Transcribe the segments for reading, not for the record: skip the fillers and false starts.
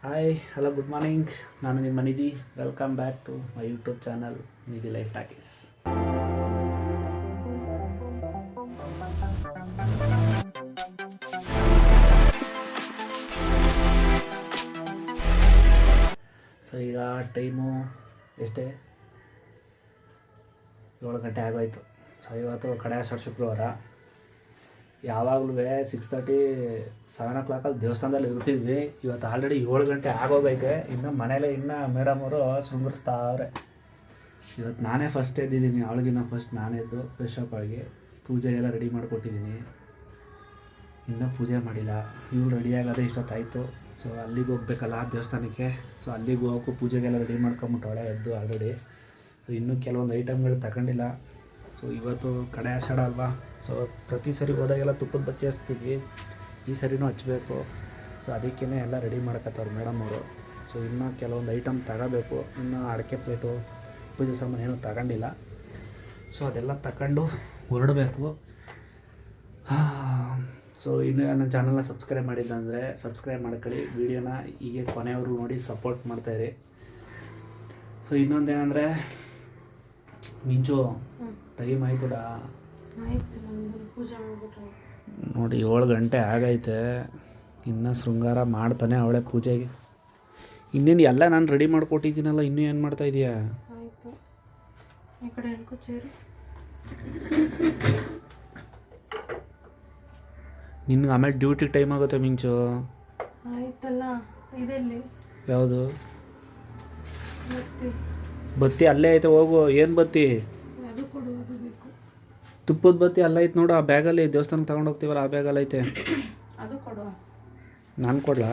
Hi hello good morning. ನಾನು ನಿಮ್ಮ Nidhi. Welcome back to my YouTube channel Nidhi life talkies. So ಈಗ time ಎಷ್ಟೇ 7 ಗಂಟೆ ಆಗೋಯ್ತು. ಸೊ ಇವತ್ತು ಕಡೆ ಶುಕ್ರವಾರ. ಯಾವಾಗಲೂ 6:30 7 o'clock ದೇವಸ್ಥಾನದಲ್ಲಿ ಇರ್ತಿದ್ವಿ. ಇವತ್ತು ಆಲ್ರೆಡಿ 7 ಗಂಟೆ ಆಗೋಗೈತೆ. ಇನ್ನು ಮನೇಲೆ ಮೇಡಮ್ ಅವರು ಶೃಂಗರಿಸ್ತಾವ್ರೆ. ಇವತ್ತು ನಾನೇ ಫಸ್ಟ್ ಎದ್ದಿದ್ದೀನಿ. ಅವಳಿಗಿನ್ನ ಫಸ್ಟ್ ನಾನೇ ಎದ್ದು ಫ್ರೆಶ್ ಅಪ್ ಆಗಿ ಪೂಜೆಗೆಲ್ಲ ರೆಡಿ ಮಾಡಿಕೊಟ್ಟಿದ್ದೀನಿ. ಇನ್ನೂ ಪೂಜೆ ಮಾಡಿಲ್ಲ. ಇವ್ರು ರೆಡಿ ಆಗೋದೇ ಇಷ್ಟೊತ್ತಾಯಿತು. ಸೊ ಅಲ್ಲಿಗೆ ಹೋಗ್ಬೇಕಲ್ಲ ದೇವಸ್ಥಾನಕ್ಕೆ. ಸೊ ಅಲ್ಲಿಗೆ ಹೋಗೋಕ್ಕೂ ಪೂಜೆಗೆಲ್ಲ ರೆಡಿ ಮಾಡ್ಕೊಂಬಿಟ್ಟವಳೆ ಎದ್ದು ಆಲ್ರೆಡಿ. ಸೊ ಇನ್ನೂ ಕೆಲವೊಂದು ಐಟಮ್ಗಳು ತಗೊಂಡಿಲ್ಲ. ಸೊ ಇವತ್ತು ಕಡೆ ಆಷಾಢ ಅಲ್ವಾ. ಸೊ ಪ್ರತಿ ಸರಿ ಹೋದಾಗೆಲ್ಲ ತುಪ್ಪದ ಬಚ್ಚಿ ಹಚ್ತೀವಿ. ಈ ಸರಿನೂ ಹಚ್ಚಬೇಕು. ಸೊ ಅದಕ್ಕೇ ಎಲ್ಲ ರೆಡಿ ಮಾಡಕತ್ತವ್ರು ಮೇಡಮ್ ಅವರು. ಸೊ ಇನ್ನೂ ಕೆಲವೊಂದು ಐಟಮ್ ತಗೋಬೇಕು. ಇನ್ನೂ ಅಡಿಕೆ ಪ್ಲೇಟು ಪೂಜೆ ಸಾಮಾನು ಏನೂ ತಗೊಂಡಿಲ್ಲ. ಸೊ ಅದೆಲ್ಲ ತಗೊಂಡು ಹೊರಡಬೇಕು. ಸೊ ಇನ್ನು ನನ್ನ ಚಾನಲ್ನ ಸಬ್ಸ್ಕ್ರೈಬ್ ಮಾಡಿಲ್ಲ ಅಂದರೆ ಸಬ್ಸ್ಕ್ರೈಬ್ ಮಾಡ್ಕೊಳ್ಳಿ. ವಿಡಿಯೋನ ಹೀಗೆ ಕೊನೆಯವರು ನೋಡಿ ಸಪೋರ್ಟ್ ಮಾಡ್ತಾಯಿರಿ. ಸೊ ಇನ್ನೊಂದೇನೆಂದರೆ ಮಿಂಚು ಟೈಮ್ ಆಯ್ತುಡ ನೋಡಿ 7 ಗಂಟೆ ಆಗೈತೆ. ಇನ್ನೂ ಶೃಂಗಾರ ಮಾಡ್ತಾನೆ ಅವಳೆ ಪೂಜೆಗೆ. ಇನ್ನೇನು ಎಲ್ಲ ನಾನು ರೆಡಿ ಮಾಡಿಕೊಟ್ಟಿದ್ದೀನಲ್ಲ, ಇನ್ನೂ ಏನು ಮಾಡ್ತಾ ಇದೀಯಾ? ನಿನ್ಗೆ ಆಮೇಲೆ ಡ್ಯೂಟಿಗೆ ಟೈಮ್ ಆಗುತ್ತೆ ಮಿಂಚು. ಯಾವುದು ಬತ್ತಿ? ಅಲ್ಲೇ ಐತೆ, ಹೋಗು. ಏನು ಬತ್ತಿ? ತುಪ್ಪದ ಬತ್ತಿ ಅಲ್ಲ ಐತೆ ನೋಡು. ಆ ಬ್ಯಾಗಲ್ಲಿ ದೇವಸ್ಥಾನಕ್ಕೆ ತಗೊಂಡು ಹೋಗ್ತೀವಲ್ಲ, ಆ ಬ್ಯಾಗಲ್ಲಿ ಐತೆ. ನಾನು ಕೊಡ್ಲಾ?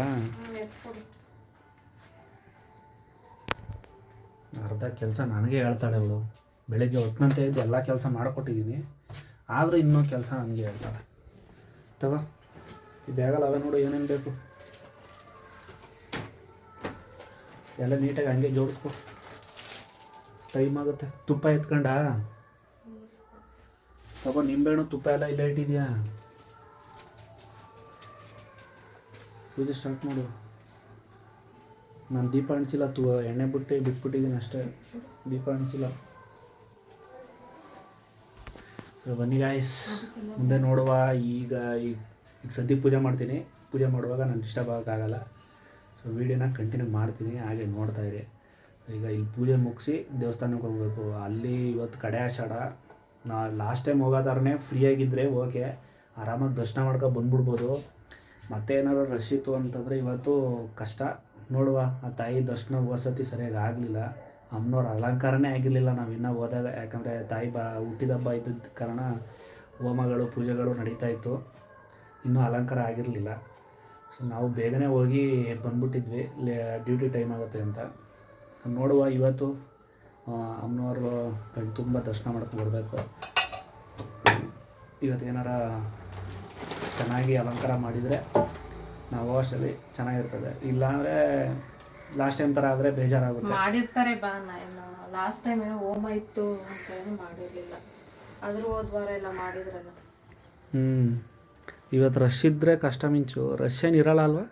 ಅರ್ಧ ಕೆಲಸ ನನಗೆ ಹೇಳ್ತಾಳೆ ಅವಳು. ಬೆಳಗ್ಗೆ ಹೊತ್ತಿನಂತೆ ಇದ್ದು ಎಲ್ಲ ಕೆಲಸ ಮಾಡಿಕೊಟ್ಟಿದ್ದೀನಿ. ಆದರೂ ಇನ್ನೂ ಕೆಲಸ ನನಗೆ ಹೇಳ್ತಾಳೆ. ತಗೋ ಈ ಬ್ಯಾಗಲ್ಲಿ ಅವೇ ನೋಡು ಏನೇನು ಬೇಕು ಎಲ್ಲ ನೀಟಾಗಿ ಹಂಗೆ ಜೋಡಿಸ್ಕೊ. ಟೈಮ್ ಆಗುತ್ತೆ. ತುಪ್ಪ ಎತ್ಕೊಂಡ ತಗೋ. ನಿಂಬೆಹಣ್ಣು ತುಪ್ಪ ಎಲ್ಲ ಇಲ್ಲೇ ಇಟ್ಟಿದ್ಯಾ? ಪೂಜೆ ಸ್ಟಾರ್ಟ್ ಮಾಡು. ನಾನು ದೀಪ ಹಂಚಿಲ್ಲ. ಎಣ್ಣೆ ಬಿಟ್ಬಿಟ್ಟಿದ್ದೀನಿ ಅಷ್ಟೇ. ದೀಪ ಹಂಚಿಲ್ಲ. ಸೊ ಬನ್ನಿ ಗಾಯ್ಸ್, ಮುಂದೆ ನೋಡುವ. ಈಗ ಸದ್ಯ ಪೂಜೆ ಮಾಡ್ತೀನಿ. ಪೂಜೆ ಮಾಡುವಾಗ ನಾನು ಡಿಸ್ಟರ್ಬ್ ಆಗೋಕ್ಕಾಗಲ್ಲ. ಸೊ ವೀಡಿಯೋನ ಕಂಟಿನ್ಯೂ ಮಾಡ್ತೀನಿ, ಹಾಗೆ ನೋಡ್ತಾಯಿರಿ. ಈಗ ಈ ಪೂಜೆ ಮುಗಿಸಿ ದೇವಸ್ಥಾನಕ್ಕೆ ಹೋಗಬೇಕು. ಅಲ್ಲಿ ಇವತ್ತು ಕಡೆ ಆಷಾಢ. ನಾ ಲಾಸ್ಟ್ ಟೈಮ್ ಹೋಗೋದಾರನೇ ಫ್ರೀಯಾಗಿದ್ದರೆ ಓಕೆ, ಆರಾಮಾಗಿ ದರ್ಶನ ಮಾಡ್ಕೊಂಡು ಬಂದ್ಬಿಡ್ಬೋದು. ಮತ್ತೆ ಏನಾದ್ರು ರಶ್ ಇತ್ತು ಅಂತಂದರೆ ಇವತ್ತು ಕಷ್ಟ. ನೋಡುವ. ಆ ತಾಯಿ ದರ್ಶನ ವಸತಿ ಸರಿಯಾಗಿ ಆಗಲಿಲ್ಲ. ಅಮ್ಮನವ್ರ ಅಲಂಕಾರನೇ ಆಗಿರಲಿಲ್ಲ ನಾವು ಇನ್ನೂ ಹೋದಾಗ. ಯಾಕಂದರೆ ತಾಯಿ ಹುಟ್ಟಿದ ಹಬ್ಬ ಇದ್ದಿದ್ದ ಕಾರಣ ಹೋಮಗಳು ಪೂಜೆಗಳು ನಡೀತಾಯಿತ್ತು. ಇನ್ನೂ ಅಲಂಕಾರ ಆಗಿರಲಿಲ್ಲ. ಸೊ ನಾವು ಬೇಗನೆ ಹೋಗಿ ಬಂದ್ಬಿಟ್ಟಿದ್ವಿ, ಡ್ಯೂಟಿ ಟೈಮ್ ಆಗುತ್ತೆ ಅಂತ. ನೋಡುವ. ಇವತ್ತು ಅಮ್ಮನವರು ಕಣ್ಣು ತುಂಬ ದರ್ಶನ ಮಾಡ್ಕೊಂಡು ಬರಬೇಕು. ಇವತ್ತು ಏನಾರ ಚೆನ್ನಾಗಿ ಅಲಂಕಾರ ಮಾಡಿದರೆ ನಾವು ಅಷ್ಟರಲ್ಲಿ ಚೆನ್ನಾಗಿರ್ತದೆ. ಇಲ್ಲಾಂದರೆ ಲಾಸ್ಟ್ ಟೈಮ್ ಥರ ಆದರೆ ಬೇಜಾರಾಗುತ್ತೆ. ಮಾಡಿರ್ತಾರೆ ಬಾ. ಲಾಸ್ಟ್ ಟೈಮ್ ಏನೋ ಹೋಮ ಇತ್ತು ಅಂತ ಏನೂ ಮಾಡಿರಲಿಲ್ಲ. ಆದರೂ ಹೋದ ವಾರ ಎಲ್ಲ ಮಾಡಿದ್ರಲ್ಲ. ಇವತ್ತು ರಶ್ ಇದ್ದರೆ ಕಷ್ಟ ಮಿಂಚು. ರಶ್ ಏನು ಇರಲ್ಲ ಅಲ್ವಾ?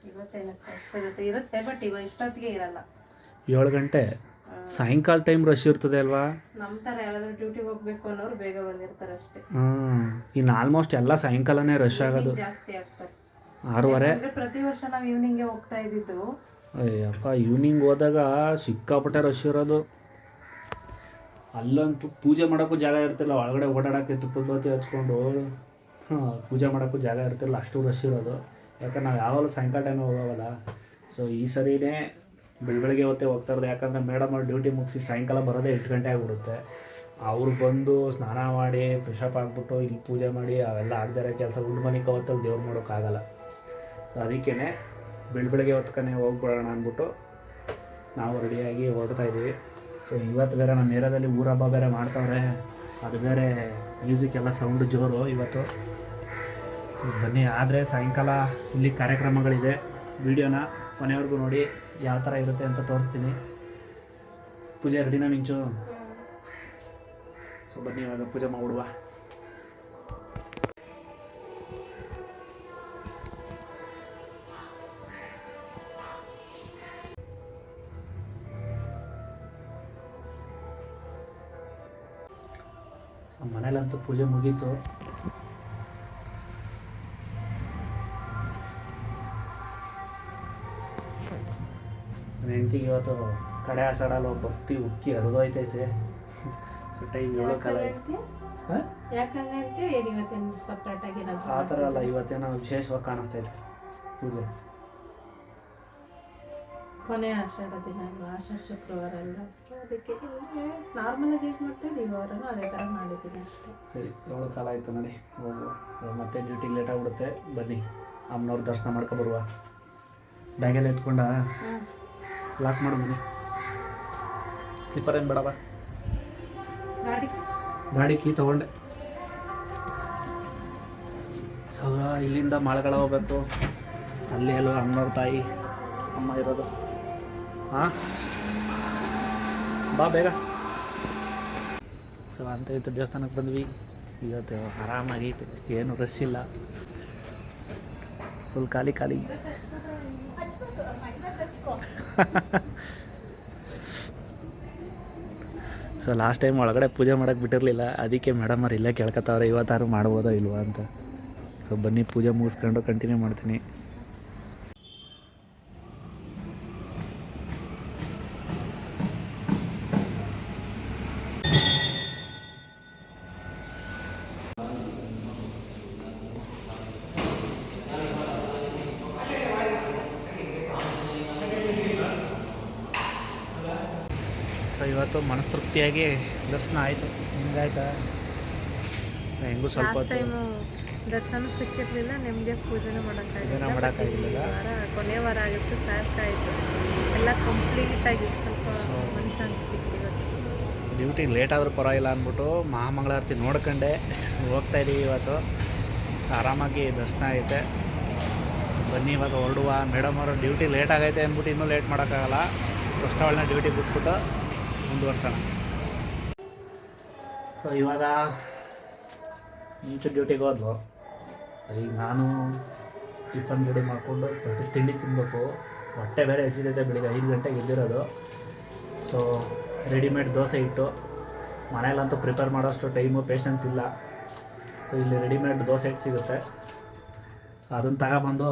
ಇವತ್ತೇನಕ್ಕೆ ಇರುತ್ತೆ, ಬಟ್ ಇಷ್ಟೊತ್ತಿಗೆ ಇರಲ್ಲ. 7 ಗಂಟೆ ಸಾಯಂಕಾಲ ಟೈಮ್ ರಶ್ ಇರ್ತದೆ ಅಲ್ವಾ? ನಮ್ಮ ಥರ ಯಾರಾದರೂ ಡ್ಯೂಟಿಗೆ ಹೋಗ್ಬೇಕು ಅನ್ನೋರು ಬೇಗ ಬಂದಿರ್ತಾರೆ ಅಷ್ಟೇ. ಇನ್ನು ಆಲ್ಮೋಸ್ಟ್ ಎಲ್ಲ ಸಾಯಂಕಾಲನೇ ರಶ್ ಆಗೋದು. ಜಾಸ್ತಿ ಆಗ್ತಾರೆ. 6:30. ಪ್ರತಿ ವರ್ಷ ನಾವು ಈವ್ನಿಂಗ್ಗೆ ಹೋಗ್ತಾ ಇದ್ದಿದ್ದು. ಅಯ್ಯಪ್ಪ, ಈವ್ನಿಂಗ್ ಹೋದಾಗ ಸಿಕ್ಕಾಪಟ್ಟೆ ರಶ್ ಇರೋದು. ಅಲ್ಲಂತೂ ಪೂಜೆ ಮಾಡೋಕ್ಕೂ ಜಾಗ ಇರ್ತಿಲ್ಲ. ಒಳಗಡೆ ಓಡಾಡೋಕ್ಕೆ ತುಪ್ಪದ ಬತ್ತಿ ಹಚ್ಕೊಂಡು ಪೂಜೆ ಮಾಡೋಕ್ಕೂ ಜಾಗ ಇರ್ತಿಲ್ಲ. ಅಷ್ಟು ರಶ್ ಇರೋದು. ಯಾಕಂದ್ರೆ ನಾವು ಯಾವಾಗಲೂ ಸಾಯಂಕಾಲ ಟೈಮ್ ಹೋಗೋವಲ್ಲ. ಸೊ ಈ ಸರಿನೇ ಬೆಳಗ್ಗೆ ಹೊತ್ತೇ ಹೋಗ್ತಾ ಇರೋದು. ಯಾಕಂದರೆ ಮೇಡಮ್ ಅವ್ರು ಡ್ಯೂಟಿ ಮುಗಿಸಿ ಸಾಯಂಕಾಲ ಬರೋದೇ 8 ಗಂಟೆ ಆಗಿಬಿಡುತ್ತೆ. ಅವ್ರು ಬಂದು ಸ್ನಾನ ಮಾಡಿ ಫ್ರೆಶ್ ಅಪ್ ಆಗಿಬಿಟ್ಟು ಇಲ್ಲಿ ಪೂಜೆ ಮಾಡಿ ಅವೆಲ್ಲ ಆಗದೇ ಕೆಲಸ ಉಂಡು ಮನೆಗೆ ಹೊತ್ತಲ್ಲಿ ದೇವ್ರು ಮಾಡೋಕ್ಕಾಗಲ್ಲ. ಸೊ ಅದಕ್ಕೇ ಬೆಳಗ್ಗೆ ಹೊತ್ಕನೇ ಹೋಗ್ಬಿಡೋಣ ಅಂದ್ಬಿಟ್ಟು ನಾವು ರೆಡಿಯಾಗಿ ಹೊರಡ್ತಾಯಿದ್ದೀವಿ. ಸೊ ಇವತ್ತು ಬೇರೆ ನಮ್ಮ ಏರಿಯಾದಲ್ಲಿ ಊರ ಹಬ್ಬ ಬೇರೆ ಮಾಡ್ತಾವ್ರೆ. ಅದು ಬೇರೆ ಮ್ಯೂಸಿಕ್ ಎಲ್ಲ ಸೌಂಡು ಜೋರು ಇವತ್ತು. ಬನ್ನಿ. ಆದರೆ ಸಾಯಂಕಾಲ ಇಲ್ಲಿ ಕಾರ್ಯಕ್ರಮಗಳಿದೆ. ವಿಡಿಯೋನ ಕೊನೆವರೆಗೂ ನೋಡಿ, ಯಾವ ಥರ ಇರುತ್ತೆ ಅಂತ ತೋರಿಸ್ತೀನಿ. ಪೂಜೆ ರೆಡಿನಾ ಮಿಂಚು? ಸೊ ಬನ್ನಿ ಇವಾಗ ಪೂಜೆ ಮಾಡಿಬಿಡುವ. ಮನೇಲಂತೂ ಪೂಜೆ ಮುಗೀತು. ಹೆಂಡತಿಗೆ ಇವತ್ತು ಕಡೆ ಆಷಾಢಲ್ಲಿ ಹೋಗಿ ಭಕ್ತಿ ಉಕ್ಕಿ ಹರಿದೋಯ್ತೈತೆ. ಸೊ ಟೈಮ್ 7 ಕಾಲ ಆಯ್ತು. ಆ ಥರ ಅಲ್ಲ, ಇವತ್ತೇನೋ ವಿಶೇಷವಾಗಿ ಕಾಣಿಸ್ತೈತೆ ಪೂಜೆ. ಕೊನೆ ಆಷಾಢ ದಿನ ಅಲ್ವಾ, ಆಷಾಢ ಶುಕ್ರವಾರ ಅಲ್ಲ, ಅದಕ್ಕೆ ನಾರ್ಮಲ್ ಆಗಿ ಹೇಗೆ ಮಾಡ್ತೀವಿ ಈ ವಾರನೂ ಅದೇ ಥರ ಮಾಡಿದ್ದೀನಿ ಅಷ್ಟೇ. ಸರಿ, 7 ಕಾಲ ಆಯಿತು ನೋಡಿ, ಹೋಗುವ. ಸೊ ಮತ್ತೆ ಡ್ಯೂಟಿಗೆ ಲೇಟ್ ಆಗಿಬಿಡುತ್ತೆ. ಬನ್ನಿ ಅಮ್ಮನವ್ರ ದರ್ಶನ ಮಾಡ್ಕೊಬರುವ. ಬ್ಯಾಗೆಲ್ಲ ಎತ್ಕೊಂಡ ಲಾಕ್ ಮಾಡು. ಬನ್ನಿ. ಸ್ಲಿಪ್ಪರ್ ಏನು ಬೇಡವಾ? ಗಾಡಿ ಕೀ ತೊಗೊಂಡೆ. ಸೊ ಇಲ್ಲಿಂದ ಮಾಳಗಳ ಹೋಗ್ಬೇಕು. ಅಲ್ಲಿ ಅಲ್ವ ಅಮ್ಮನವ್ರ ತಾಯಿ ಅಮ್ಮ ಇರೋದು. ಹಾಂ ಬಾ ಬೇಗ. ಸೊ ಅಂತ ಇತ್ತು ದೇವಸ್ಥಾನಕ್ಕೆ ಬಂದ್ವಿ. ಇವತ್ತು ಆರಾಮಾಗೈತೆ, ಏನು ರಶ್ ಇಲ್ಲ, ಫುಲ್ ಖಾಲಿ ಖಾಲಿ. ಸೊ ಲಾಸ್ಟ್ ಟೈಮ್ ಒಳಗಡೆ ಪೂಜೆ ಮಾಡೋಕ್ಕೆ ಬಿಟ್ಟಿರಲಿಲ್ಲ, ಅದಕ್ಕೆ ಮೇಡಮ್ ಅವ್ರು ಇಲ್ಲೇ ಕೇಳ್ಕೊತಾವ್ರೆ ಇವತ್ತಾರು ಮಾಡ್ಬೋದಾ ಇಲ್ವಾ ಅಂತ. ಸೊ ಬನ್ನಿ ಪೂಜೆ ಮುಗಿಸ್ಕೊಂಡು ಕಂಟಿನ್ಯೂ ಮಾಡ್ತೀನಿ. ಸೊ ಇವತ್ತು ಮನಸ್ತೃಪ್ತಿಯಾಗಿ ದರ್ಶನ ಆಯಿತು. ಹಿಂಗಾಯ್ತಾ? ಸೊ ಹೆಂಗೂ ಸ್ವಲ್ಪ ಲಾಸ್ಟ್ ಟೈಮು ದರ್ಶನ ಸಿಕ್ಕಿರ್ಲಿಲ್ಲ, ನೆಮ್ಮದಿಯಾಗಿ ಪೂಜೆನೂ ಮಾಡೋಕ್ಕಾಗಿಲ್ಲ. ಕೊನೆ ವಾರ ಆಗಿತ್ತು, ಸಾಕಾಯಿತು. ಎಲ್ಲ ಕಂಪ್ಲೀಟಾಗಿ ಸ್ವಲ್ಪ ಮನುಷ್ಯಂತ ಸಿಕ್ಕಿವತ್ತು. ಡ್ಯೂಟಿ ಲೇಟ್ ಆದರೂ ಪರವಾಗಿಲ್ಲ ಅಂದ್ಬಿಟ್ಟು ಮಹಾಮಂಗಳಾರತಿ ನೋಡ್ಕೊಂಡೆ ಹೋಗ್ತಾಯಿದ್ದೀವಿ. ಇವತ್ತು ಆರಾಮಾಗಿ ದರ್ಶನ ಆಗೈತೆ. ಬನ್ನಿ ಇವಾಗ ಹೊರಡುವ. ಮೇಡಮ್ ಅವರು ಡ್ಯೂಟಿ ಲೇಟ್ ಆಗೈತೆ ಅಂದ್ಬಿಟ್ಟು ಇನ್ನೂ ಲೇಟ್ ಮಾಡೋಕ್ಕಾಗಲ್ಲ. ಫಸ್ಟ್ ಅವಳನ್ನ ಡ್ಯೂಟಿ ಬಿಟ್ಬಿಟ್ಟು ಮುಂದುವರ್ಸೋಣ. ಸೊ ಇವಾಗ ಮುಂಚೆ ಡ್ಯೂಟಿಗೆ ಹೋದ್ಲು. ಈಗ ನಾನು ಟಿಫನ್ ರೆಡಿ ಮಾಡಿಕೊಂಡು ತಿಂಡಿ ತಿನ್ನಬೇಕು. ಹೊಟ್ಟೆ ಬೇರೆ ಹಸಿದೈತೆ, ಬೆಳಿಗ್ಗೆ 5 ಗಂಟೆಗೆ ಎದ್ದಿರೋದು. ಸೊ ರೆಡಿಮೇಡ್ ದೋಸೆ ಇಟ್ಟು ಮನೇಲಂತೂ ಪ್ರಿಪೇರ್ ಮಾಡೋಷ್ಟು ಟೈಮು ಪೇಷನ್ಸ್ ಇಲ್ಲ. ಸೊ ಇಲ್ಲಿ ರೆಡಿಮೇಡ್ ದೋಸೆ ಹಿಟ್ಟು ಸಿಗುತ್ತೆ, ಅದನ್ನು ತಗೊಬಂದು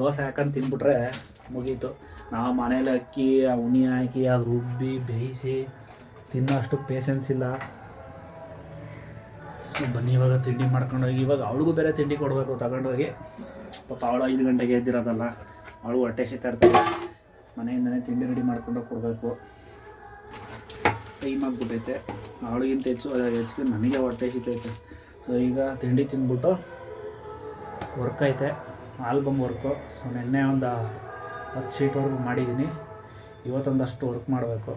ದೋಸೆ ಹಾಕೊಂಡು ತಿಂದ್ಬಿಟ್ರೆ ಮುಗೀತು. ನಾವು ಮನೇಲಿ ಅಕ್ಕಿ ಉನಿ ಹಾಕಿ ಅದು ರುಬ್ಬಿ ಬೇಯಿಸಿ ತಿನ್ನೋಷ್ಟು ಪೇಷನ್ಸ್ ಇಲ್ಲ. ಬನ್ನಿ ಇವಾಗ ತಿಂಡಿ ಮಾಡ್ಕೊಂಡೋಗಿ, ಇವಾಗ ಅವಳಿಗೂ ಬೇರೆ ತಿಂಡಿ ಕೊಡಬೇಕು ತಗೊಂಡೋಗಿ. ಪಾಪ ಅವಳು 5 ಗಂಟೆಗೆ ಎದ್ದಿರೋದಲ್ಲ, ಅವಳು ಹೊಟ್ಟೆ ಸಿಗ್ತಾ ಇರ್ತಾರೆ. ಮನೆಯಿಂದನೇ ತಿಂಡಿ ರೆಡಿ ಮಾಡ್ಕೊಂಡೋಗಿ ಕೊಡಬೇಕು. ಟೈಮ್ ಆಗಿಬಿಟ್ಟೈತೆ. ಅವಳಿಗಿಂತ ಹೆಚ್ಚಿಗೆ ನನಗೆ ಹೊಟ್ಟೆ ಸಿಗ್ತೈತೆ. ಸೊ ಈಗ ತಿಂಡಿ ತಿಂದ್ಬಿಟ್ಟು ವರ್ಕ್ ಐತೆ, ಆಲ್ಬಮ್ ವರ್ಕು. ಸೊ ನೆನ್ನೆ ಒಂದು 10 ಶೀಟ್ವರೆಗೂ ಮಾಡಿದ್ದೀನಿ. ಇವತ್ತೊಂದಷ್ಟು ವರ್ಕ್ ಮಾಡಬೇಕು.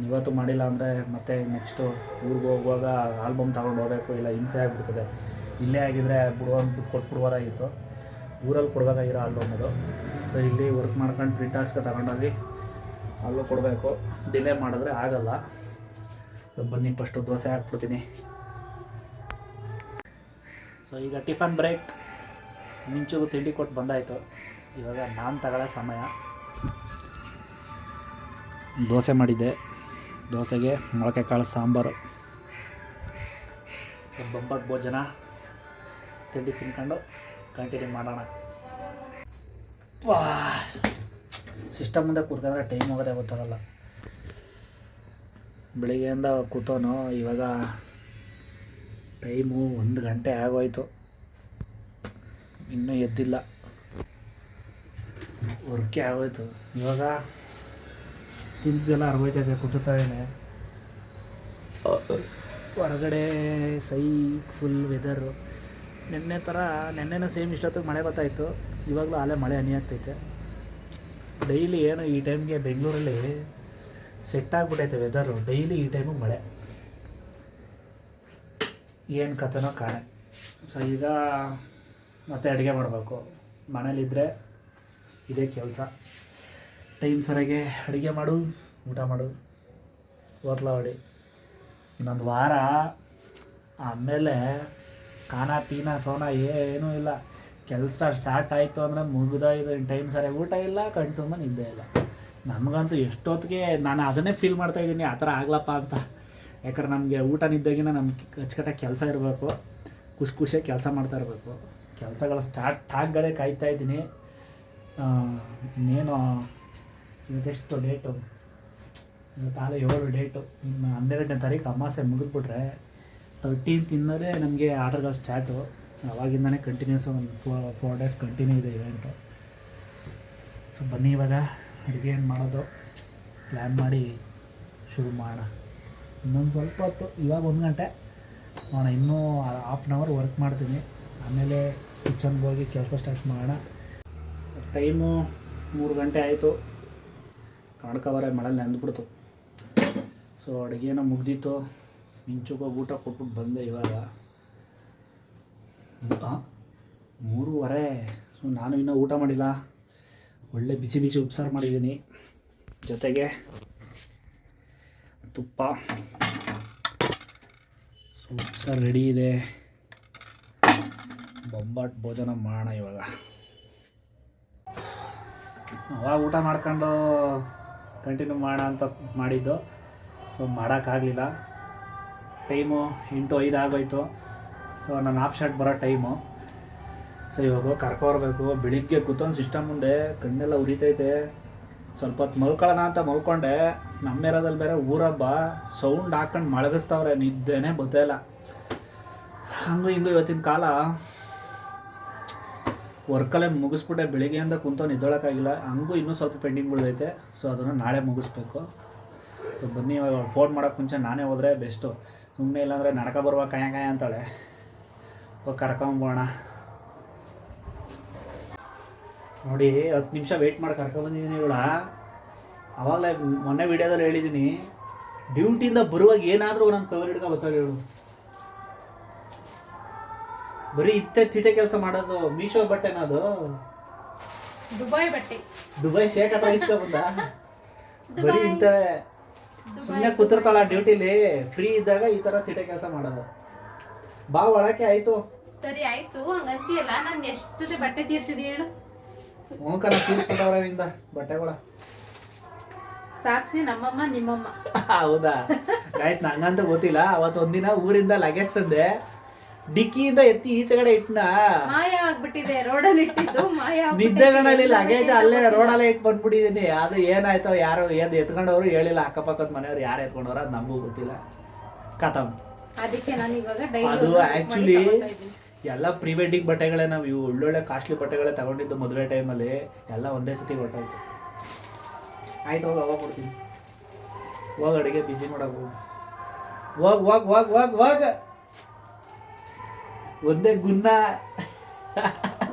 ಇವತ್ತು ಮಾಡಿಲ್ಲ ಅಂದರೆ ಮತ್ತೆ ನೆಕ್ಸ್ಟು ಊರಿಗೆ ಹೋಗುವಾಗ ಆಲ್ಬಮ್ ತೊಗೊಂಡು ಹೋಗಬೇಕು, ಇಲ್ಲ ಹಿಂಸೆ ಆಗಿಬಿಡ್ತದೆ. ಇಲ್ಲೇ ಆಗಿದ್ದರೆ ಕೊಟ್ಬಿಡ್ಬೋದಾಗಿತ್ತು, ಊರಲ್ಲಿ ಕೊಡಬೇಕಾಗಿರೋ ಆಲ್ಬಮ್ ಅದು. ಸೊ ಇಲ್ಲಿ ವರ್ಕ್ ಮಾಡ್ಕೊಂಡು ಪ್ರಿಂಟ್ ಹಾಕ್ಸ್ಕೊ ತಗೊಂಡೋಗಿ ಅಲ್ಲೂ ಕೊಡಬೇಕು. ಡಿಲೇ ಮಾಡಿದ್ರೆ ಆಗಲ್ಲ. ಸೊ ಬನ್ನಿ ಫಸ್ಟು ದೋಸೆ ಹಾಕ್ಬಿಡ್ತೀನಿ. ಸೊ ಈಗ ಟಿಫನ್ ಬ್ರೇಕ್. ಮಿಂಚುಗೂ ತಿಂಡಿ ಕೊಟ್ಟು ಬಂದಾಯಿತು. ಇವಾಗ ನಾನು ತಗೊಳ್ಳೋ ಸಮಯ. ದೋಸೆ ಮಾಡಿದ್ದೆ, ದೋಸೆಗೆ ಮೊಳಕೆ ಕಾಳು ಸಾಂಬಾರು. ಸೊ ಬೊಂಬಾಟ್ ಭೋಜನ. ತಿಂಡಿ ತಿನ್ಕೊಂಡು ಕಂಟಿನ್ಯೂ ಮಾಡೋಣ. ಸಿಸ್ಟಮ್ ಮುಂದೆ ಕೂತ್ಕೊಂಡ್ರೆ ಟೈಮ್ ಹೋಗೋದೇ ಗೊತ್ತಾಗಲ್ಲ. ಬೆಳಿಗ್ಗೆಯಿಂದ ಕೂತೋನು, ಇವಾಗ ಟೈಮು 1 ಗಂಟೆ ಆಗೋಯ್ತು, ಇನ್ನೂ ಎದ್ದಿಲ್ಲ. ವರ್ಕೇ ಆಗೋಯ್ತು. ಇವಾಗ ತಿಂದೆಲ್ಲ ಅರ್ಗೋಯ್ತೈತೆ, ಕೂತಾವೇನೆ. ಹೊರಗಡೆ ಸೈ ಫುಲ್ ವೆದರು. ನೆನ್ನೆನೂ ಸೇಮ್ ಇಷ್ಟೊತ್ತಿಗೆ ಮಳೆ ಬರ್ತಾಯಿತ್ತು. ಇವಾಗಲೂ ಅಲ್ಲೇ ಮಳೆ ಹನಿ ಆಗ್ತೈತೆ. ಡೈಲಿ ಏನು ಈ ಟೈಮ್ಗೆ ಬೆಂಗಳೂರಲ್ಲಿ ಸೆಟ್ ಆಗಿಬಿಟ್ಟೈತೆ ವೆದರು. ಡೈಲಿ ಈ ಟೈಮಿಗೆ ಮಳೆ, ಏನು ಕಥೆನೋ ಕಾಣೆ. ಸೊ ಈಗ ಮತ್ತೆ ಅಡುಗೆ ಮಾಡಬೇಕು. ಮನೇಲಿದ್ದರೆ ಇದೇ ಕೆಲಸ. ಟೈಮ್ ಸರಿಯಾಗಿ ಅಡುಗೆ ಮಾಡು, ಊಟ ಮಾಡು, ಓದ್ಲ ಹೊಡಿ. ಇನ್ನೊಂದು ವಾರ ಆಮೇಲೆ ಖಾನ ಪೀನ ಸೋನ ಏನೂ ಇಲ್ಲ. ಕೆಲಸ ಸ್ಟಾರ್ಟ್ ಆಯಿತು ಅಂದರೆ ಮುಗಿದೋಯ್ತು. ಟೈಮ್ ಸರಿಯಾಗಿ ಊಟ ಇಲ್ಲ, ಕಣ್ ತುಂಬ ನಿದ್ದೆ ಇಲ್ಲ. ನಮಗಂತೂ ಎಷ್ಟೊತ್ತಿಗೆ ನಾನು ಅದನ್ನೇ ಫೀಲ್ ಮಾಡ್ತಾಯಿದ್ದೀನಿ, ಆ ಥರ ಆಗ್ಲಪ್ಪ ಅಂತ. ಯಾಕಂದ್ರೆ ನಮಗೆ ಊಟ ನಿದ್ದಾಗಿನ ನಮ್ಗೆ ಅಚ್ಚುಕಟ್ಟಾಗಿ ಕೆಲಸ ಇರಬೇಕು, ಖುಷಿಯಾಗಿ ಕೆಲಸ ಮಾಡ್ತಾ ಇರಬೇಕು. ಕೆಲಸಗಳು ಸ್ಟಾರ್ಟ್ ಆಗದೆ ಕಾಯ್ತಾ ಇದ್ದೀನಿ. ಇನ್ನೇನು ಇವತ್ತೆಷ್ಟು ಡೇಟು, ಇವತ್ತಾಲೆ 7 ಡೇಟು. ಇನ್ನು 12ನೇ ತಾರೀಕು ಅಮಾವಾಸ್ಯೆ ಮುಗಿದ್ಬಿಟ್ರೆ 13th ಇಂದಲೇ ನಮಗೆ ಆರ್ಡರ್ಗಳು ಸ್ಟಾರ್ಟು. ಅವಾಗಿಂದನೇ ಕಂಟಿನ್ಯೂಸ್ ಒಂದು 4 ಡೇಸ್ ಕಂಟಿನ್ಯೂ ಇದೆ ಇವೆಂಟು. ಸೊ ಬನ್ನಿ ಇವಾಗ ಅಡುಗೆ ಏನು ಮಾಡೋದು ಪ್ಲ್ಯಾನ್ ಮಾಡಿ ಶುರು ಮಾಡೋಣ. ಇನ್ನೊಂದು ಸ್ವಲ್ಪ ಹೊತ್ತು, ಇವಾಗ 1 ಗಂಟೆ ನೋಡೋಣ, ಇನ್ನೂ ½ an hour ವರ್ಕ್ ಮಾಡ್ತೀನಿ. ಆಮೇಲೆ ಕಿಚನ್ಗೆ ಹೋಗಿ ಕೆಲಸ ಸ್ಟಾರ್ಟ್ ಮಾಡೋಣ. ಟೈಮು 3 ಗಂಟೆ ಆಯಿತು. ಕನ್ನಡಕವರೆ ಮಳೆಯಲ್ಲಿ ನೆಂದ್ಬಿಡ್ತು. ಸೊ ಅಡುಗೆನ ಮುಗ್ದಿತ್ತು. ಮಿಂಚುಗೆ ಊಟ ಕೊಟ್ಬಿಟ್ಟು ಬಂದೆ. ಇವಾಗ 3:30. ಸೊ ನಾನು ಇನ್ನೂ ಊಟ ಮಾಡಿಲ್ಲ. ಒಳ್ಳೆ ಬಿಸಿ ಬಿಸಿ ಉಪ್ಸಾರು ಮಾಡಿದ್ದೀನಿ, ಜೊತೆಗೆ ತುಪ್ಪ. ಸೊ ಉಪ್ಸಾರು ರೆಡಿ ಇದೆ. ಬೊಂಬಾಟ್ ಭೋಜನ ಮಾಡೋಣ ಇವಾಗ. ಅವಾಗ ಊಟ ಮಾಡ್ಕೊಂಡು ಕಂಟಿನ್ಯೂ ಮಾಡೋಣ ಅಂತ ಮಾಡಿದ್ದು. ಸೊ ಮಾಡೋಕ್ಕಾಗಲಿಲ್ಲ. ಟೈಮು 8:05 ಆಗೋಯ್ತು. ಸೊ ನಾನು ಆಫ್ ಶಾಟ್ ಬರೋ ಟೈಮು. ಸೊ ಇವಾಗ ಕರ್ಕೊಬರ್ಬೇಕು. ಬೆಳಿಗ್ಗೆ ಕೂತ್ಕೊಂಡು ಸಿಸ್ಟಮ್ ಮುಂದೆ ಕಣ್ಣೆಲ್ಲ ಉರಿತೈತೆ. ಸ್ವಲ್ಪ ಹೊತ್ತು ಮಲ್ಕೊಳ್ಳೋಣ ಅಂತ ಮಲ್ಕೊಂಡೆ. ನಮ್ಮ ಏರಿಯಾದಲ್ಲಿ ಬೇರೆ ಊರಬ್ಬ, ಸೌಂಡ್ ಹಾಕೊಂಡು ಮಲಗಿಸ್ತವ್ರೆ, ನಿದ್ದೆನೇ ಗೊತ್ತಿಲ್ಲ. ಹಂಗೂ ಹಿಂಗೂ ಇವತ್ತಿನ ಕಾಲ ವರ್ಕಲ್ಲೇ ಮುಗಿಸ್ಬಿಟ್ಟೆ. ಬೆಳಿಗ್ಗೆಯಿಂದ ಕುಂತು ನಿದ್ದೊಳಕ್ಕಾಗಿಲ್ಲ. ಹಂಗೂ ಇನ್ನೂ ಸ್ವಲ್ಪ ಪೆಂಡಿಂಗ್ ಬಿಡೈತೆ. ಸೊ ಅದನ್ನು ನಾಳೆ ಮುಗಿಸ್ಬೇಕು. ಸೊ ಬನ್ನಿ, ಇವಾಗ ಫೋನ್ ಮಾಡೋಕ್ಕೆ ಮುಂಚೆ ನಾನೇ ಹೋದರೆ ಬೆಸ್ಟು. ಸುಮ್ಮನೆ ಇಲ್ಲಾಂದರೆ ನಡ್ಕ ಬರುವ ಕಾಯ ಅಂತಾಳೆ. ಹೋಗಿ ಕರ್ಕೊಂಬೋಣ. ನೋಡಿ 10 ನಿಮಿಷ ವೆಯ್ಟ್ ಮಾಡಿ ಕರ್ಕೊಂಬಂದಿದ್ದೀನಿ ಇವಳ. ಆವಾಗಲೇ ಮೊನ್ನೆ ವೀಡಿಯೋದಲ್ಲಿ ಹೇಳಿದ್ದೀನಿ, ಡ್ಯೂಟಿಯಿಂದ ಬರುವಾಗ ಏನಾದರೂ ನಂಗೆ ಕವರ್ ಹಿಡ್ಕೊ ಬರ್ತಾಳೆ ಇವಳು. ಬರೀ ತಿಟ್ಟೆ ಕೆಲಸ ಮಾಡೋದು. ಮೀಶೋ ಬಟ್ಟೆನದು, ದುಬೈ ಶೇಟ್ ಹತ್ರ ಇಸ್ಕೊಂಡ್ಬಂದ. ಬರೀ ಇಂಥವೇ ಸುಮ್ಮನೆ ಕೂತಿರ್ತಾಳ ಡ್ಯೂಟಿಲಿ. ಫ್ರೀ ಇದ್ದಾಗ ಈ ಥರ ತಿಟ್ಟೆ ಕೆಲಸ ಮಾಡೋದು. ಬಾ ಒಳಕ್ಕೆ. ಆಯಿತು, ಸರಿ ಆಯ್ತು. ಹಂಗಂತೀಯಲ್ಲ, ನಾನು ಎಷ್ಟು ಜೊತೆ ಬಟ್ಟೆ ತೀರ್ಸಿದಿ ಹೇಳು. ಮೂಕನ ತೀರ್ಸ್ಬಿಟ್ಟವ್ರೆ ನಿಂದ ಬಟ್ಟೆಗಳ. ಸಾಕ್ಷಿ ನಮ್ಮಮ್ಮ ನಿಮ್ಮಮ್ಮ. ಹೌದಾ ಗೈಸ್, ನಂಗಂತೂ ಗೊತ್ತಿಲ್ಲ. ಅವತ್ತು ಒಂದಿನ ಊರಿಂದ ಲಗೇಜ್ ತಂದೆ. ಡಿಕ್ಕಿಯಿಂದ ಎತ್ತಿ ಈಚೆ ಕಡೆ ಇಟ್ನ ಮಾಯ ಆಗ್ಬಿಟ್ಟಿದೆ. ರೋಡಲ್ಲಿ ಇಟ್ಟಿದ್ದು ಮಾಯ. ನಿದ್ದೆಗಳಲ್ಲಿ ಲಗೇಜ್ ಅಲ್ಲೇ ರೋಡಲ್ಲೇ ಇಟ್ಟು ಬಂದ್ಬಿಟ್ಟಿದ್ದೀನಿ. ಅದು ಏನಾಯ್ತೋ, ಯಾರು ಏನ್ ಎತ್ಕೊಂಡವ್ರು ಹೇಳಿಲ್ಲ. ಅಕ್ಕಪಕ್ಕದ ಮನೆಯವ್ರು ಯಾರು ಎತ್ಕೊಂಡವ್ರ ಅದು ನಮಗೂ ಗೊತ್ತಿಲ್ಲ. ಖತಮ್. ಅದಕ್ಕೆ ನಾನು ಇವಾಗ ಅದು ಆಕ್ಚುಲಿ ಎಲ್ಲ ಪ್ರೀ ವೆಡ್ಡಿಂಗ್ ಬಟ್ಟೆಗಳೇ. ನಾವು ಇವು ಒಳ್ಳೊಳ್ಳೆ ಕಾಸ್ಟ್ಲಿ ಬಟ್ಟೆಗಳೇ ತಗೊಂಡಿದ್ದು ಮದುವೆ ಟೈಮಲ್ಲಿ. ಎಲ್ಲ ಒಂದೇ ಸತಿ ಹೊಟ್ಟಾಯ್ತು. ಆಯ್ತು, ಹೋಗಿ ಅವಾಗ ಕೊಡ್ತೀನಿ. ಹೋಗಿ ಅಡುಗೆ ಬಿಸಿ ಮಾಡೋದು. ಹೋಗ್ ಒಂದೇ ಗುನ್ನ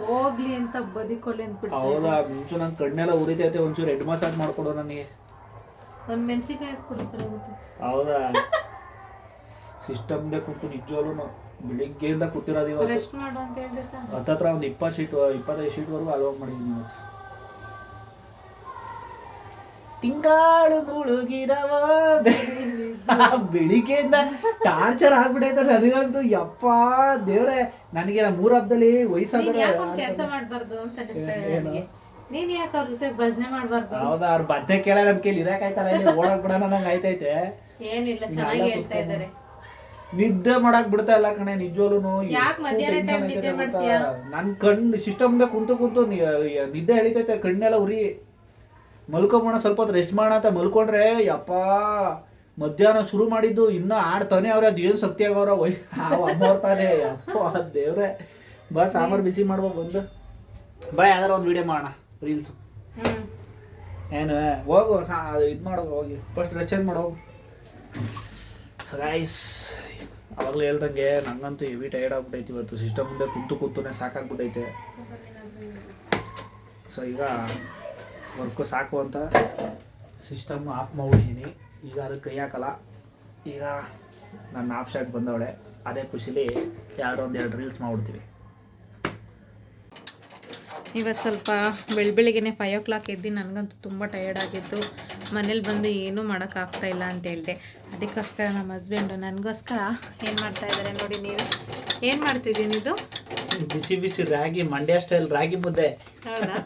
ಹೋಗ್ಲಿ ಅಂತ ಬದಿಕೊಳ್ಳಿ ಅಂತ. ಹೌದಾ, ಮುಂಚೆ ನನ್ನ ಕಣ್ಣೆಲ್ಲ ಉರಿತೈತೆ. ಒಂಚೂರು ಹೆಡ್ ಮಸಾಜ್ ಮಾಡ್ಕೊಡು ನನಗೆ. ಒಂದು ಮೆಣಸಿನ್ಕಾಯಿ ಕೊಡಿ ಸರ್. ಹೌದಾ, ಸಿಸ್ಟಮ್ದೇ ಕೂತು ನಿಜವಾಗ್ಲೂ ಬೆಳಿಗ್ಗೆಯಿಂದ ಕೂತಿರೋದು. ಇವಾಗ ರೆಸ್ಟ್ ಮಾಡು ಅಂತ ಹೇಳ್ತಾ ಹತ್ತತ್ರ ಒಂದು 25 ಶೀಟ್ವರೆಗೂ ಅಲ್ವಾ ಮಾಡಿದ್ದೀನಿ ಇವತ್ತು. ತಿಂಗಾಳು ಮುಳುಗಿದವ ಬೆಳಿಗ್ಗೆಯಿಂದ ಟಾರ್ಚರ್ ಆಗ್ಬಿಟ್ಟೈತೆ ನನಗಂತೂ. ಯಪ್ಪ ದೇವ್ರೆ, ನನಗೆ ನಮ್ಮ 3 ಹಬ್ಬದಲ್ಲಿ ವಯಸ್ಸಾದ್ರೆ ಕೆಲಸ ಮಾಡ್ಬಾರ್ದು ಅಂತ ಅನಿಸ್ತಾ ಇದೆ ನನಗೆ. ನೀನ್ ಯಾಕೆ ಅವ್ರ ಜೊತೆ ಭಜನೆ ಮಾಡ್ಬಾರ್ದು? ಹೌದಾ, ಅವ್ರ ಬದ್ದೆ ಕೇಳ ನಮ್ ಕೈಲಿ ಇರಕಾಯ್ತಾರ. ಓಡಕ್ ಬಿಡೋಣ ನಂಗೆ ಆಯ್ತೈತೆ. ಏನಿಲ್ಲ, ಚೆನ್ನಾಗಿ ಹೇಳ್ತಾ ಇದ್ದಾರೆ. ನಿದ್ದೆ ಮಾಡಕ್ ಬಿಡ್ತಾ ಇಲ್ಲ ಕಣೆ ನಿಜವಾಗ್ಲೂ. ಯಾಕೆ ಮಧ್ಯಾಹ್ನ ಟೈಮ್ ನಿದ್ದೆ ಮಾಡ್ತೀಯಾ? ನನ್ ಕಣ್ಣು ಸಿಸ್ಟಮ್ ಕುಂತು ನಿದ್ದೆ ಎಳಿತೈತೆ. ಕಣ್ಣೆಲ್ಲ ಉರಿ. ಮಲ್ಕೊಂಬೋಣ, ಸ್ವಲ್ಪ ಹೊತ್ತು ರೆಸ್ಟ್ ಮಾಡೋಣ ಅಂತ ಮಲ್ಕೊಂಡ್ರೆ ಯಪ್ಪ ಮಧ್ಯಾಹ್ನ ಶುರು ಮಾಡಿದ್ದು ಇನ್ನೂ ಆಡ್ತಾನೆ ಅವ್ರೆ. ಅದು ಏನು ಶಕ್ತಿ ಆಗವ್ರ ಅಮ್ಮೋರ್ತಾನೆ. ಯಪ್ಪ ದೇವ್ರೆ. ಬಾ ಸಾಂಬಾರು ಬಿಸಿ ಮಾಡ್ಬೋ ಬಂದು. ಬಾ ಯಾವ್ದಾರ ಒಂದು ವಿಡಿಯೋ ಮಾಡೋಣ, ರೀಲ್ಸು. ಏನು ಹೋಗು ಇದು ಮಾಡೋ, ಹೋಗಿ ಫಸ್ಟ್ ಡ್ರೆಸ್ ಚೇಂಜ್ ಮಾಡೋ. ಸೊ ಗೈಸ್, ಅವಾಗಲೂ ಹೇಳ್ದಂಗೆ ನಂಗಂತೂ ಹೆವಿ ಟೈರ್ಡ್ ಆಗ್ಬಿಟ್ಟೈತಿ ಇವತ್ತು. ಸಿಸ್ಟಮ್ ಮುಂದೆ ಕೂತುನೇ ಸಾಕಾಗ್ಬಿಟ್ಟೈತೆ. ಸೊ ಈಗ ವರ್ಕು ಸಾಕು ಅಂತ ಸಿಸ್ಟಮ್ ಆಫ್ ಮಾಡ್ಬಿಟ್ಟಿದ್ದೀನಿ. ಈಗ ಅದಕ್ಕೆ ಕೈ ಹಾಕಲ್ಲ. ಈಗ ನನ್ನ ಆಫ್ ಶಾಟ್ ಬಂದವಳೆ. ಅದೇ ಖುಷಿಲಿ ಯಾರೋ 1-2 ರೀಲ್ಸ್ ಮಾಡ್ಬಿಡ್ತೀವಿ. ಇವತ್ತು ಸ್ವಲ್ಪ ಬೆಳಗ್ಗೆನೆ 5 o'clock ಎದ್ದು ನನಗಂತೂ ತುಂಬ ಟಯರ್ಡ್ ಆಗಿತ್ತು. ಮನೇಲಿ ಬಂದು ಏನೂ ಮಾಡೋಕ್ಕಾಗ್ತಾಯಿಲ್ಲ ಅಂತ ಹೇಳಿದೆ. ಅದಕ್ಕೋಸ್ಕರ ನಮ್ಮ ಹಸ್ಬೆಂಡು ನನಗೋಸ್ಕರ ಏನು ಮಾಡ್ತಾಯಿದ್ದಾರೆ ನೋಡಿ. ನೀವು ಏನು ಮಾಡ್ತಿದ್ದೀನಿ? ಇದು ಬಿಸಿ ಬಿಸಿ ರಾಗಿ, ಮಂಡ್ಯ ಸ್ಟೈಲ್ ರಾಗಿ ಮುದ್ದೆ. ಹೌದಾ?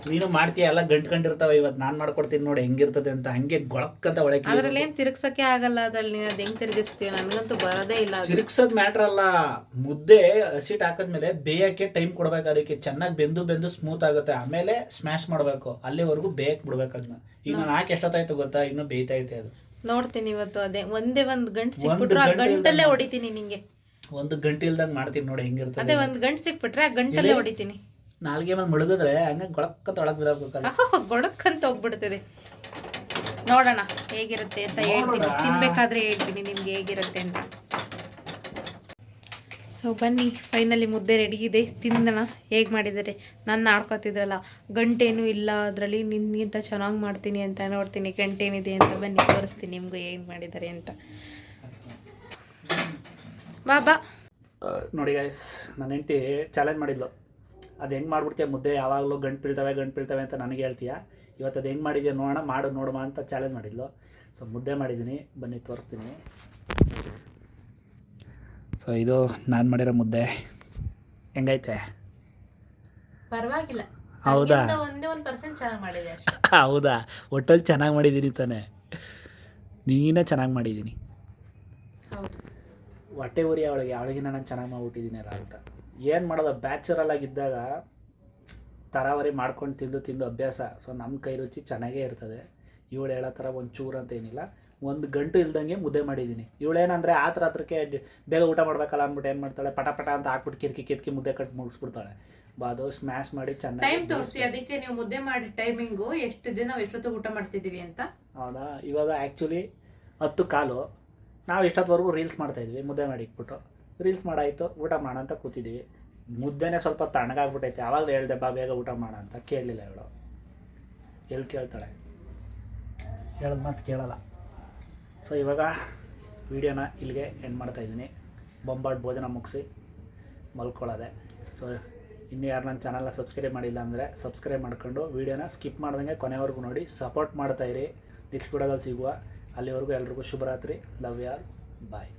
ನೀನು ಮಾಡ್ತೀಯ ಎಲ್ಲ ಗಂಟ್ಕೊಂಡಿರ್ತಾವ. ಇವತ್ತು ನಾನು ಮಾಡ್ಕೊಡ್ತೀನಿ ನೋಡಿ ಹೆಂಗಿರ್ತದೆ ಅಂತ. ಹಂಗೆ ಗೊಳಕ್ಕಂತ ಒಳಗೆ ಅದ್ರಲ್ಲಿ ಏನ್ ತಿರುಗ್ಸಕ್ಕೆ ಆಗಲ್ಲ. ಅದ್ರಲ್ಲಿ ನೀನು ಅದು ಹೆಂಗ್ ತಿರುಗಿಸ್ತೀಯ? ನನಗಂತೂ ಬರೋದೇ ಇಲ್ಲ. ತಿರುಗ್ಸೋದ್ ಮ್ಯಾಟ್ರ್ ಅಲ್ಲ, ಮುದ್ದೆ ಹಸಿಟ್ ಹಾಕಿದ್ಮೇಲೆ ಬೇಯಕ್ಕೆ ಟೈಮ್ ಕೊಡ್ಬೇಕು. ಅದಕ್ಕೆ ಚೆನ್ನಾಗಿ ಬೆಂದು ಸ್ಮೂತ್ ಆಗುತ್ತೆ. ಆಮೇಲೆ ಸ್ಮ್ಯಾಶ್ ಮಾಡಬೇಕು. ಅಲ್ಲಿವರೆಗೂ ಬೇಯಕ್ಕೆ ಬಿಡ್ಬೇಕು ಅದನ್ನ. ಈಗ ನಾನು ಹಾಕಿ ಎಷ್ಟೊತ್ತಾಯ್ತು ಗೊತ್ತಾ? ಇನ್ನೂ ಬೇಯ್ತೈತೆ ಅದು. ನೋಡ್ತೀನಿ ಇವತ್ತು. ಅದೇ ಒಂದೇ ಒಂದು ಗಂಟು ಸಿಕ್ಬಿಟ್ರೆ ಆ ಗಂಟಲ್ಲೇ ಹೊಡಿತೀನಿ ನಿಂಗೆ. ಒಂದು ಗಂಟೆ ಇಲ್ದಂಗೆ ಮಾಡ್ತೀನಿ ನೋಡಿ ಹೆಂಗಿರ್ತದೆ. ಅದೇ ಒಂದು ಗಂಟು ಸಿಕ್ಬಿಟ್ರೆ ಆ ಗಂಟಲ್ಲೇ ಹೊಡಿತೀನಿ. ನಾಲ್ಗೆ ಮೇಲೆ ಮುಳುಗಿದ್ರೆ ಹಂಗೆ ಗೊಳಕ್ಕಂತ ಒಳಗೆ ಬಿಡಬೇಕಲ್ಲ. ಗೊಳಕ್ಕಂತ ಹೋಗ್ಬಿಡ್ತದೆ. ನೋಡೋಣ ಹೇಗಿರುತ್ತೆ ಅಂತ ಹೇಳ್ತೀನಿ. ತಿನ್ಬೇಕಾದ್ರೆ ಹೇಳ್ತೀನಿ ನಿಮ್ಗೆ ಹೇಗಿರುತ್ತೆ ಅಂತ. ಸೊ ಬನ್ನಿ, ಫೈನಲಿ ಮುದ್ದೆ ರೆಡಿ ಇದೆ. ತಿನ್ನೋಣ ಹೇಗೆ ಮಾಡಿದ್ದಾರೆ. ನಾನು ಆಡ್ಕೊತಿದ್ರಲ್ಲ ಗಂಟೇನೂ ಇಲ್ಲ ಅದರಲ್ಲಿ, ನಿನ್ಗಿಂತ ಚೆನ್ನಾಗಿ ಮಾಡ್ತೀನಿ ಅಂತ. ನೋಡ್ತೀನಿ ಗಂಟೇನಿದೆ ಅಂತ. ಬನ್ನಿ ತೋರಿಸ್ತೀನಿ ನಿಮಗೂ ಏನು ಮಾಡಿದ್ದಾರೆ ಅಂತ. ಬಾ ನೋಡಿ ಗೈಸ್, ನನ್ನ ಹೆಂಡತಿ ಚಾಲೆಂಜ್ ಮಾಡಿದ್ಲು. ಅದು ಹೆಂಗೆ ಮಾಡ್ಬಿಡ್ತೀಯ ಮುದ್ದೆ, ಯಾವಾಗಲೂ ಗಂಟು ಬೀಳ್ತವೆ ಅಂತ ನನಗೆ ಹೇಳ್ತೀಯ. ಇವತ್ತು ಅದು ಹೆಂಗೆ ಮಾಡಿದ್ಯಾ ನೋಡೋಣ, ನೋಡುವ ಅಂತ ಚಾಲೆಂಜ್ ಮಾಡಿದ್ಲು. ಸೊ ಮುದ್ದೆ ಮಾಡಿದ್ದೀನಿ, ಬನ್ನಿ ತೋರಿಸ್ತೀನಿ. ಸೊ ಇದು ನಾನು ಮಾಡಿರೋ ಮುದ್ದೆ. ಹೆಂಗೈತೆ? ಪರವಾಗಿಲ್ಲ. ಹೌದಾ? ಒಂದೇ 1% ಚೆನ್ನಾಗಿ ಮಾಡಿದೆ ಅಷ್ಟೇ. ಹೌದಾ? ಒಟ್ಟಲ್ಲಿ ಚೆನ್ನಾಗಿ ಮಾಡಿದ್ದೀನಿ ತಾನೆ? ನೀನೇ ಚೆನ್ನಾಗಿ ಮಾಡಿದ್ದೀನಿ. ಹೌದು. ಹೊಟ್ಟೆ ಉರಿ ಅವಳಿಗಿನ ನಾನು ಚೆನ್ನಾಗಿ ಮಾಡ್ಬಿಟ್ಟಿದ್ದೀನಲ್ಲ ಅಂತ. ಏನು ಮಾಡೋದು, ಬ್ಯಾಚುರಲ್ಲಾಗಿದ್ದಾಗ ತರಾವರಿ ಮಾಡ್ಕೊಂಡು ತಿಂದು ಅಭ್ಯಾಸ. ಸೊ ನಮ್ಮ ಕೈ ರುಚಿ ಚೆನ್ನಾಗೇ ಇರ್ತದೆ. ಇವಳು ಹೇಳೋ ಥರ ಒಂದು ಚೂರು ಅಂತ ಏನಿಲ್ಲ. ಒಂದು ಗಂಟು ಇಲ್ದಂಗೆ ಮುದ್ದೆ ಮಾಡಿದ್ದೀನಿ. ಇವಳೇನಂದರೆ ಹತ್ರಕ್ಕೆ ಬೇಗ ಊಟ ಮಾಡಬೇಕಲ್ಲ ಅಂದ್ಬಿಟ್ಟು ಏನು ಮಾಡ್ತಾಳೆ, ಪಟ ಅಂತ ಹಾಕ್ಬಿಟ್ಟು ಕಿತ್ಕಿ ಮುದ್ದೆ ಕಟ್ಟಿ ಮುಗಿಸ್ಬಿಡ್ತಾಳೆ. ಅದು ಸ್ಮ್ಯಾಶ್ ಮಾಡಿ ಚೆನ್ನಾಗಿ ಟೈಮ್ ತೋರಿಸಿ. ಅದಕ್ಕೆ ನೀವು ಮುದ್ದೆ ಮಾಡಿ ಟೈಮಿಂಗು ಎಷ್ಟಿದೆ, ನಾವು ಎಷ್ಟೊತ್ತಿಗೆ ಊಟ ಮಾಡ್ತಿದ್ದೀವಿ ಅಂತ. ಹೌದಾ? ಇವಾಗ ಆ್ಯಕ್ಚುಲಿ 10:15. ನಾವು ಇಷ್ಟೊತ್ತವರೆಗೂ ರೀಲ್ಸ್ ಮಾಡ್ತಾಯಿದ್ವಿ. ಮುದ್ದೆ ಮಾಡಿ ಇಟ್ಬಿಟ್ಟು ರೀಲ್ಸ್ ಮಾಡಾಯಿತು, ಊಟ ಮಾಡೋಣ ಅಂತ ಕೂತಿದ್ದೀವಿ. ಮುದ್ದೆನೇ ಸ್ವಲ್ಪ ತಣ್ಣಗಾಗ್ಬಿಟ್ಟೈತೆ. ಆವಾಗಲೇ ಹೇಳ್ದೆ ಬಾ ಬೇಗ ಊಟ ಮಾಡೋಣ ಅಂತ. ಕೇಳಲಿಲ್ಲ ಇವಳು. ಎಲ್ಲಿ ಕೇಳ್ತಾಳೆ? ಹೇಳೋದು ಮಾತು ಕೇಳಲ್ಲ. ಸೊ ಇವಾಗ ವೀಡಿಯೋನ ಇಲ್ಲಿಗೆ ಎಂಡ್ ಮಾಡ್ತಾಯಿದ್ದೀನಿ. ಬೊಂಬಾಟ್ ಭೋಜನ ಮುಗಿಸಿ ಮಲ್ಕೊಳ್ಳೋದೆ. ಸೊ ಇನ್ನೂ ಯಾರು ನನ್ನ ಚಾನಲ್ನ ಸಬ್ಸ್ಕ್ರೈಬ್ ಮಾಡಿಲ್ಲ ಅಂದರೆ ಸಬ್ಸ್ಕ್ರೈಬ್ ಮಾಡ್ಕೊಂಡು ವೀಡಿಯೋನ ಸ್ಕಿಪ್ ಮಾಡ್ದಂಗೆ ಕೊನೆವರೆಗೂ ನೋಡಿ ಸಪೋರ್ಟ್ ಮಾಡ್ತಾಯಿರಿ. ನೆಕ್ಸ್ಟ್ ವಿಡಿಯೋದಲ್ಲಿ ಸಿಗುವ. ಅಲ್ಲಿವರೆಗೂ ಎಲ್ರಿಗೂ ಶುಭರಾತ್ರಿ. Love you all. ಬಾಯ್.